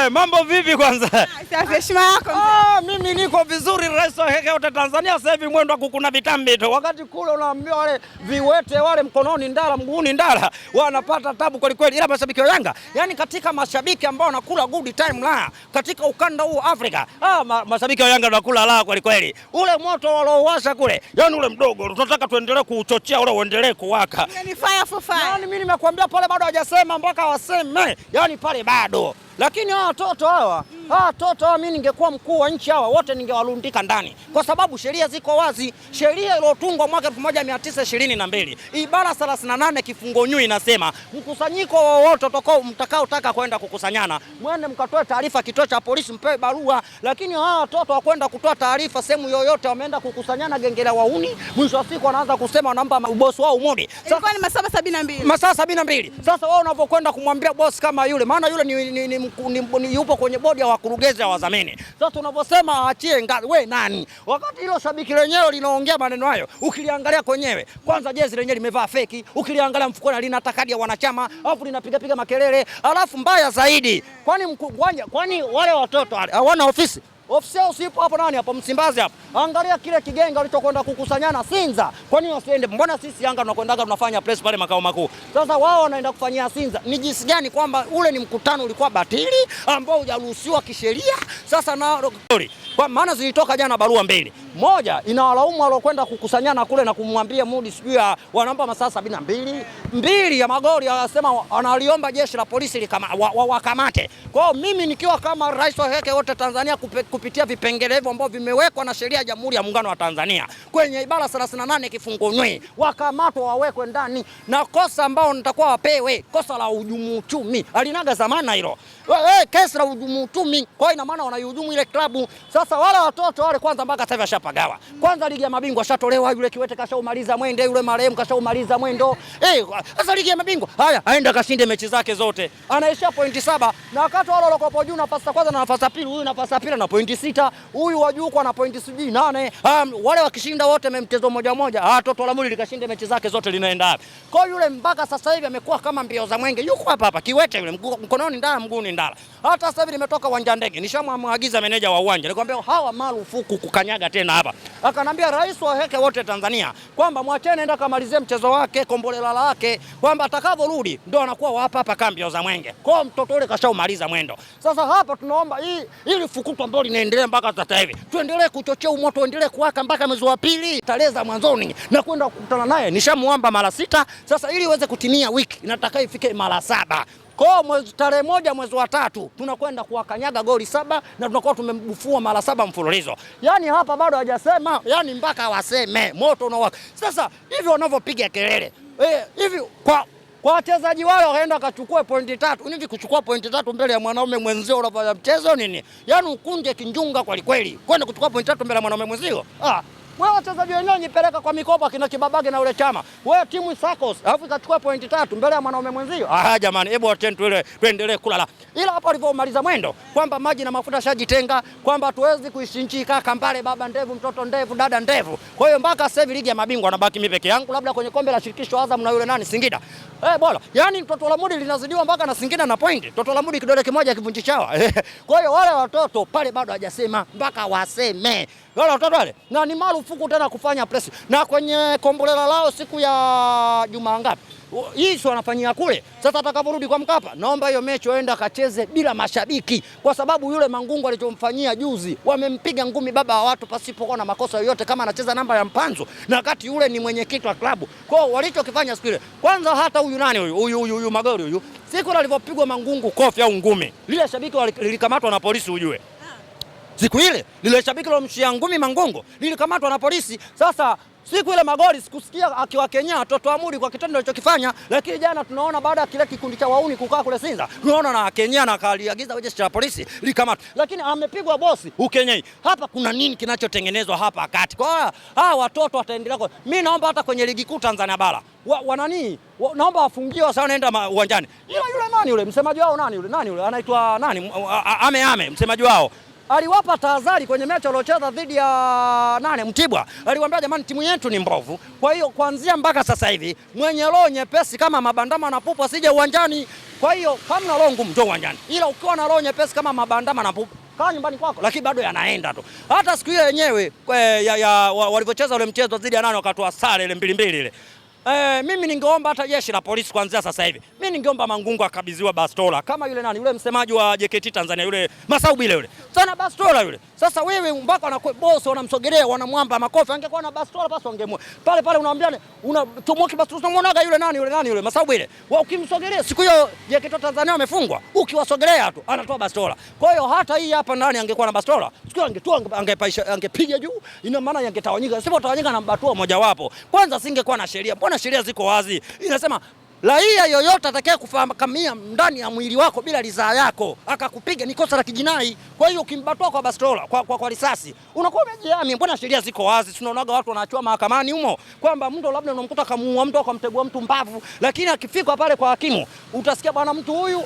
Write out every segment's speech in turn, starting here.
Mambo vipi kwanza? Safi, heshima yako. Mimi niko vizuri. Rais wa heke wote Tanzania sasa hivi mwendo wa kukuna vitambi tu. Wakati kule unaambia wale viwete wale mkononi ndala mguuni ndala wanapata tabu kweli kweli. Ila mashabiki wa Yanga, yani katika mashabiki ambao wanakula good time la katika ukanda huu Afrika. Mashabiki wa Yanga wanakula la kweli kweli. Ule moto waliowasha kule, yani ule mdogo tunataka tuendelee kuuchochea ule uendelee kuwaka. Ni fire for fire. Yani mimi nimekuambia pale bado hajasema mpaka waseme. Yani pale bado. Lakini hawa watoto mimi ningekuwa mkuu wa nchi hawa wote ningewalundika ndani. Kwa sababu sheria ziko wazi. Sheria iliyotungwa mwaka 1922 ibara 38 kifungo nyui inasema mkusanyiko wowote mtakaotaka kwenda kukusanyana mwende mkatoe taarifa kituo cha polisi, mpewe barua. Lakini hawa watoto wakwenda kutoa taarifa sehemu yoyote wameenda kukusanyana genge la wauni, mwisho wa siku wanaanza kusema wanaomba boss wao umudi. Ilikuwa ni masaa 72. Masaa 72. Sasa wao unapokwenda kumwambia boss kama yule, maana yule ni yupo kwenye bodi ya wakurugenzi wa wadhamini. Sasa unaposema aachie ngazi, we nani? Wakati hilo shabiki lenyewe linaongea maneno hayo, ukiliangalia kwenyewe, kwanza jezi lenyewe limevaa feki, ukiliangalia mfukoni lina takadi ya wanachama, alafu linapiga makelele, alafu mbaya zaidi, kwani wale watoto hawana ofisi? Ofisi yao sipo hapo nani hapo Msimbazi hapo. Angalia kile kigenga walichokwenda kukusanyana Sinza. Kwa nini wasiende? Mbona sisi Yanga tunakwendaga tunafanya press pale makao makuu. Sasa wao wanaenda kufanyia Sinza. Ni jinsi gani kwamba ule ni mkutano ulikuwa batili ambao hujaruhusiwa kisheria. Sasa kwa maana zilitoka jana barua mbili. Moja inawalaumu waliokwenda kukusanyana kule na kumwambia Mudi sijui wanamba masaa 72. Mbili ya Magori anasema analiomba jeshi la polisi wakamate. Kwa hiyo mimi nikiwa kama rais wa heke wote Tanzania kupitia vipengele hivyo ambavyo vimewekwa na sheria ya Jamhuri ya Muungano wa Tanzania kwenye ibara 38 kifungu nywe, wakamatwa wawekwe ndani na kosa ambao nitakuwa wapewe kosa la hujumu uchumi. Alinaga zamana hilo. Kesi la hujumu uchumi, kwa ina maana wanahujumu ile klabu. Sasa wale watoto wale kwanza mpaka sasa hivi washapagawa. Kwanza ligi ya mabingwa shatolewa, yule kiwete kashaumaliza mwendo, yule marehemu kashaumaliza mwendo. Sasa ligi ya mabingwa haya aenda kashinde mechi zake zote. Anaisha pointi 7 na wakati wale waliokuwa juu nafasi ya kwanza na nafasi ya pili, huyu nafasi ya pili na pointi 6, huyu wa juu kwa na pointi 8. Wale wakishinda wote mchezo moja, Toto la Muli likashinde mechi zake zote linaenda. Kwa yule mpaka sasa hivi amekuwa kama mbio za mwenge. Yuko hapa kiwete yule mkononi ndala mguuni ndala. Hata sasa hivi nimetoka uwanja ndege, nishamwagiza meneja wa uwanja. Nikamwambia hawa marufuku kukanyaga tena hapa. Akanambia rais wa heke wote Tanzania kwamba mwacheni enda kamalizie mchezo wake kombolela lake, kwamba atakavyorudi ndio anakuwa hapa kambi za mwenge. Kwa mtoto yule kashaumaliza mwendo. Sasa hapa tunaomba ili fukuto ambalo linaendelea mpaka sasa hivi tuendelee kuchochea moto, endelee kuwaka mpaka mwezi wa pili tarehe za mwanzoni na kwenda kukutana naye. Nishamuomba mara 6. Sasa ili iweze kutimia wiki inataka ifike mara 7. Kwa tarehe 1 mwezi wa 3 tunakwenda kuwakanyaga goli 7 na tunakuwa tumembufua mara 7 mfululizo. Yani hapa bado hajasema, yani mpaka waseme moto unawaka. Sasa hivi wanavyopiga kelele hivi kwa wachezaji wale waenda akachukua pointi 3. Hivi kuchukua pointi 3 mbele ya mwanaume mwenzio unafanya mchezo nini? Yani ukunje kinjunga kweli kweli. Kwenda kuchukua pointi 3 mbele ya mwanaume mwenzio. Wewe wachezaji wenyewe nipeleka kwa mikopa kina Kibabage na ule Chama. Wewe timu Sakos alafu ikachukua pointi 3 mbele ya mwanaume mwenzio. Jamani, hebu tuendelee kulala. Ila hapo alivyomaliza mwendo kwamba maji na mafuta shajitenga, kwamba hatuwezi kuishi nchi kaka mbale baba ndevu mtoto ndevu dada ndevu. Kwa hiyo mpaka sasa hivi ligi ya mabingwa nabaki mimi peke yangu, labda kwenye kombe la shirikisho Azam na yule nani Singida. Bora. Yaani Toto la Mudi linazidiwa mpaka na Singida na pointi. Toto la Mudi kidole kimoja kivunji chawa. Kwa hiyo wale watoto pale bado hajasema mpaka waseme. Wale watoto wale na ni marufuku tena kufanya press. Na kwenye kombolela lao siku ya Jumaa ngapi? Hii sio wanafanyia kule. Sasa atakaporudi kwa Mkapa, naomba hiyo mechi waenda akacheze bila mashabiki, kwa sababu yule Mangungu alichomfanyia juzi, wamempiga ngumi baba wa watu pasipokuwa na makosa yoyote, kama anacheza namba ya mpanzo na wakati yule ni mwenyekiti wa klabu. Kwa hiyo walichokifanya siku ile, kwanza hata huyu nani huyu Magori huyu, siku ile alivyopigwa Mangungu kofi au ngumi, lile shabiki lilikamatwa na polisi ujue. Siku ile lile shabiki lilomshia ngumi Mangungu lilikamatwa na polisi. Sasa siku ile Magori sikusikia akiwakenya Toto Amuri kwa kitendo alichokifanya, lakini jana tunaona baada ya kile kikundi cha wauni kukaa kule Sinza, tunaona na Kenya na kaliagiza jeshi la polisi likamatwa. Lakini amepigwa bosi ukenyei. Hapa kuna nini kinachotengenezwa hapa kati? Kwa hawa watoto wataendelea. Mimi naomba hata kwenye ligi kuu Tanzania bara naomba wafungiwe sana naenda uwanjani. Ila yule nani yule msemaji wao nani yule anaitwa nani ame msemaji wao aliwapa tahadhari kwenye mechi waliocheza dhidi ya Mtibwa. Aliwaambia jamani, timu yetu ni mbovu. Kwa hiyo kuanzia mpaka sasa hivi mwenye roho nyepesi kama Mabandama na Pupa asije uwanjani. Kwa hiyo kama na roho ngumu njoo uwanjani. Ila ukiwa na roho nyepesi kama Mabandama na Pupa kaa nyumbani kwako, lakini bado yanaenda tu. Hata siku ile yenyewe walivyocheza ule mchezo dhidi ya wakatoa sare ile 2-2 ile. Mimi ningeomba hata jeshi la polisi kuanzia sasa hivi. Mimi ningeomba Mangungu akabidhiwe bastola kama yule msemaji wa JKT Tanzania yule Masaubi yule. Sana bastola yule. Sasa wewe mpaka na boss wanamsogelea wanamwamba makofi, angekuwa na bastola basi wangemwe. Pale unamwambia tomoki bastola, unamwonaga yule Masaubi ile. Wao ukimsogelea siku hiyo JKT Tanzania wamefungwa. Ukiwasogelea tu anatoa bastola. Kwa hiyo hata hii hapa ndani angekuwa na bastola. Siku angetoa angepiga juu. Ina maana yangetawanyika. Sio tawanyika na mbatua moja wapo. Kwanza singekuwa na sheria. Mbona sheria ziko wazi? Inasema raia yoyote atakaye kufahamia ndani ya mwili wako bila ridhaa yako akakupiga ni kosa la kijinai. Kwa hiyo ukimbatua kwa bastola kwa risasi unakuwa umejihami. Mbona sheria ziko wazi? Tunaonaga watu wanaachwa mahakamani humo kwamba mtu labda unamkuta kamuua mtu akamtegua mtu mbavu, lakini akifika pale kwa hakimu utasikia bwana mtu huyu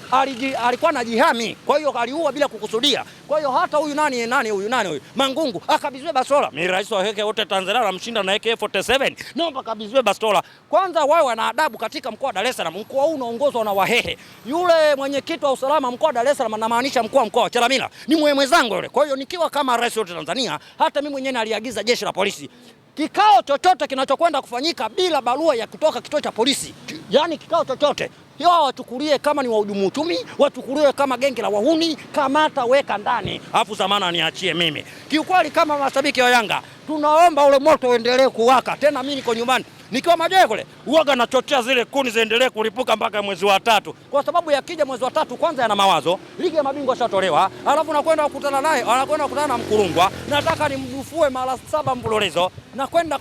alikuwa anajihami, kwa hiyo aliua bila kukusudia. Kwa hiyo hata huyu nani Mangungu akabidhiwe bastola. Mimi rais wa heke wote Tanzania anamshinda na AK47. Naomba akabidhiwe bastola. Kwanza wao wana adabu katika mkoa wa Dar es Salaam. Mkoa huu unaongozwa na Wahehe. Yule mwenyekiti wa usalama mkoa wa Dar es Salaam anamaanisha mkuu wa mkoa Chalamila. Ni mwenzangu yule. Kwa hiyo nikiwa kama rais wa Tanzania, hata mimi mwenyewe naliagiza jeshi la polisi kikao chochote kinachokwenda kufanyika bila barua ya kutoka kituo cha polisi, yani kikao chochote hiyo wachukulie kama ni wahujumu uchumi, wachukulie kama genge la wahuni, kamata weka ndani, afu zamana niachie mimi. Kiukweli kama mashabiki wa Yanga tunaomba ule moto uendelee kuwaka. Tena mimi niko nyumbani nikiwa Majoe kule uoga nachochea zile kuni ziendelee kulipuka mpaka mwezi wa 3, kwa sababu yakija mwezi wa 3 kwanza yana mawazo, ligi ya mabingwa shatolewa, alafu nakwenda kukutana naye, anakwenda kukutana na Mkurungwa, nataka nimdufue mara 7 mfululizo na kwenda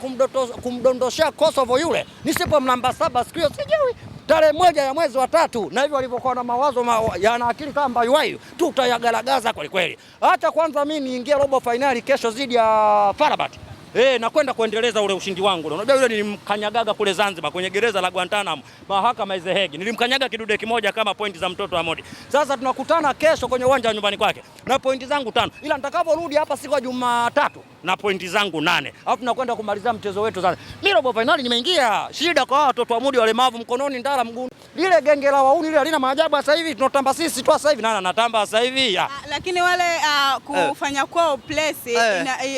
kumdondoshea Kosovo yule, nisipo namba 7 siku hiyo sijui tarehe 1 ya mwezi wa 3, na hivyo walivyokuwa na mawazo yana akili kama mbayuayu tutayagaragaza kweli kweli. Acha kwanza mimi niingie robo finali kesho zidi ya Farabat. Na kwenda kuendeleza ule ushindi wangu. Unajua yule nilimkanyagaga kule Zanzibar kwenye gereza la Guantanamo, mahakama ya The Hague. Nilimkanyaga kidude kimoja kama pointi za mtoto wa Modi. Sasa tunakutana kesho kwenye uwanja wa nyumbani kwake na pointi zangu 5. Ila nitakaporudi hapa siku ya Jumatatu na pointi zangu 8. Alafu tunakwenda kumaliza mchezo wetu sasa. Mimi robo finali nimeingia. Shida kwa watoto wa Modi walemavu mkononi ndala mguu. Lile genge la wauni lile halina maajabu sasa hivi, tunatamba sisi tu sasa hivi. Nani anatamba sasa hivi? Lakini wale kufanya kwao place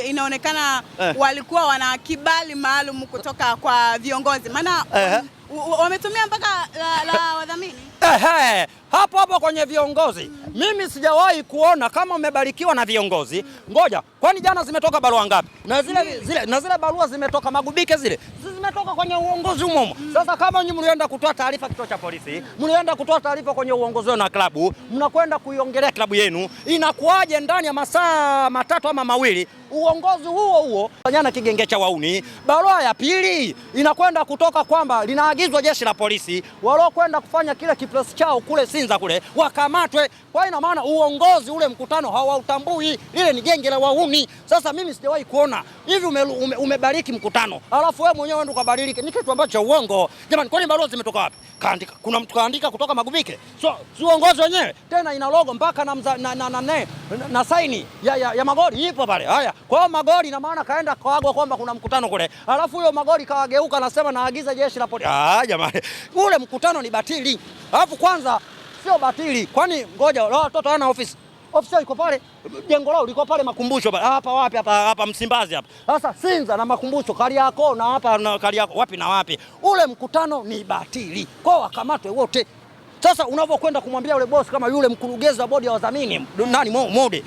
inaonekana walikuwa wana kibali maalum kutoka kwa viongozi. Maana wametumia mpaka la wadhamini. Hapo kwenye viongozi. Mimi sijawahi kuona kama umebarikiwa na viongozi. Ngoja, kwani jana zimetoka barua ngapi? Na zile barua zimetoka Magubike zile. Zimetoka kwenye uongozi humo. Sasa kama nyinyi mlienda kutoa taarifa kituo cha polisi, mlienda kutoa taarifa kwenye uongozi wenu na klabu, mnakwenda kuiongelea klabu yenu, inakuaje ndani ya masaa 3 ama 2 uongozi huo fanyana kigenge cha wauni? Barua ya pili inakwenda kutoka kwamba linaagizwa jeshi la polisi walio kwenda kufanya kile kipress chao kule Sinza kule wakamatwe. Kwa ina maana uongozi ule mkutano hawautambui, ile ni genge la wauni. Sasa mimi sijawahi kuona hivi umebariki mkutano alafu wewe mwenyewe ndio ukabadilike. Ni kitu ambacho uongo. Jamani, kwani barua zimetoka wapi? Kaandika, kuna mtu kaandika kutoka Magubike. Si uongozi wenyewe. Tena ina logo mpaka na saini ya Magori ipo pale. Haya, kwa hiyo Magori ina maana kaenda kaagwa kwamba kuna mkutano kule. Alafu huyo Magori kawageuka anasema naagiza jeshi la polisi. Jamani, ule mkutano ni batili. Alafu kwanza sio batili. Kwani ngoja watoto wana ofisi. Ofisi iko pale, jengo lao liko pale Makumbusho pale. Hapa wapi? Hapa Msimbazi hapa. Sasa Sinza na Makumbusho, Kariakoo na hapa na Kariakoo wapi na wapi? Ule mkutano ni batili. Kwa wakamatwe wote. Sasa unavyokwenda kumwambia yule boss kama yule mkurugenzi wa bodi ya wadhamini nani Mode,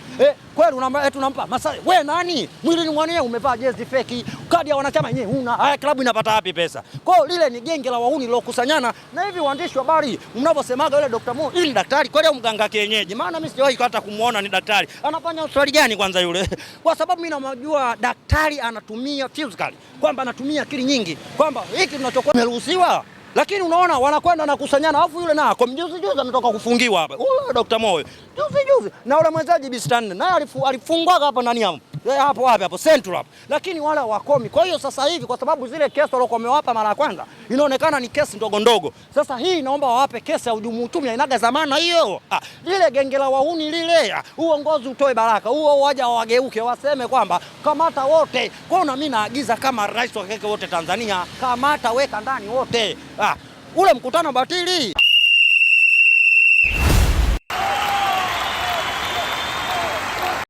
kweli tunampa Masai, wewe nani? Mwili mwenyewe umevaa jezi feki, kadi ya wanachama yenyewe huna. Haya, klabu inapata wapi pesa? Kwa hiyo lile ni genge la wauni lilokusanyana. Na hivi waandishi wa habari mnavyosemaga yule Dr. Mo ili daktari kweli au mganga kienyeji? Maana mimi sijawahi hata kumuona ni daktari. Anafanya swali gani kwanza yule? Kwa sababu mimi namjua daktari anatumia physical, kwamba anatumia akili nyingi, kwamba hiki tunachokuwa tumeruhusiwa. Lakini unaona wanakwenda na kusanyana, alafu yule nako juzi ametoka kufungiwa hapa. Ule Dr. Moyo juzi na ule mwenzaji Bistani naye alifungwa hapa ndani hapo. hapo wapi hapo Central hapo, lakini wala wakomi. Kwa hiyo sasa hivi kwa sababu zile kesi walikuwa wamewapa mara ya kwanza inaonekana ni kesi ndogo ndogo, sasa hii naomba wawape kesi ya hujumu uchumi, inaga zamana hiyo. Lile genge la wahuni lile, uongozi utoe baraka huo, waja wageuke waseme kwamba kamata wote. Kwa hiyo mimi naagiza kama rais wa keke wote Tanzania, kamata, weka ndani wote. Ule mkutano batili.